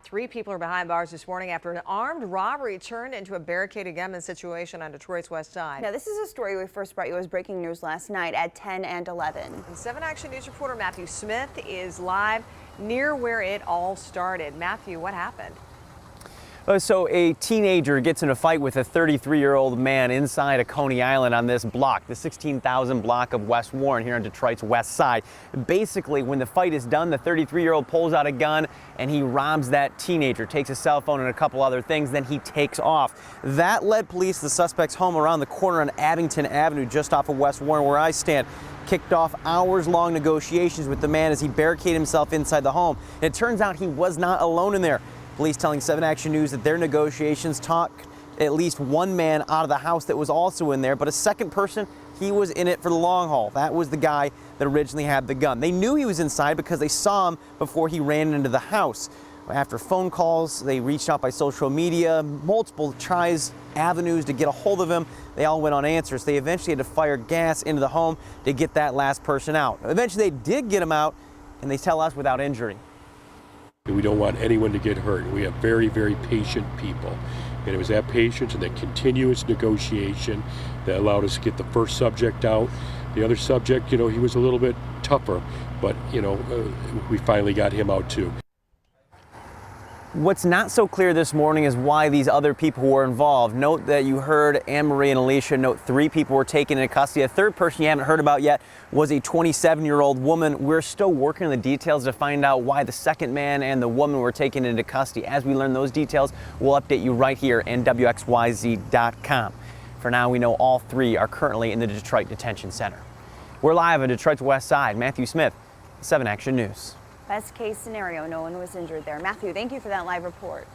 3 people are behind bars this morning after an armed robbery turned into a barricaded gunman situation on Detroit's west side. Now, this is a story we first brought you as breaking news last night at 10 and 11. And 7 Action News reporter Matthew Smith is live near where it all started. Matthew, what happened? So a teenager gets in a fight with a 33-year-old man inside a Coney Island on this block, the 16,000 block of West Warren here on Detroit's west side. Basically, when the fight is done, the 33-year-old pulls out a gun and he robs that teenager, takes his cell phone and a couple other things, then he takes off. That led police to the suspect's home around the corner on Abington Avenue, just off of West Warren, where I stand. Kicked off hours-long negotiations with the man as he barricaded himself inside the home. And it turns out he was not alone in there. Police telling 7 Action News that their negotiations took at least one man out of the house that was also in there, but a second person, he was in it for the long haul. That was the guy that originally had the gun. They knew he was inside because they saw him before he ran into the house. After phone calls, they reached out by social media, multiple tries, avenues to get a hold of him. They all went unanswered. They eventually had to fire gas into the home to get that last person out. Eventually, they did get him out, and they tell us without injury. We don't want anyone to get hurt. We have very, very patient people. And it was that patience and that continuous negotiation that allowed us to get the first subject out. The other subject, he was a little bit tougher, but, we finally got him out too. What's not so clear this morning is why these other people were involved. Note that you heard Anne-Marie and Alicia. Note 3 people were taken into custody. A third person you haven't heard about yet was a 27-year-old woman. We're still working on the details to find out why the second man and the woman were taken into custody. As we learn those details, we'll update you right here on WXYZ.com. For now, we know all 3 are currently in the Detroit Detention Center. We're live on Detroit's west side. Matthew Smith, 7 Action News. Best case scenario, no one was injured there. Matthew, thank you for that live report.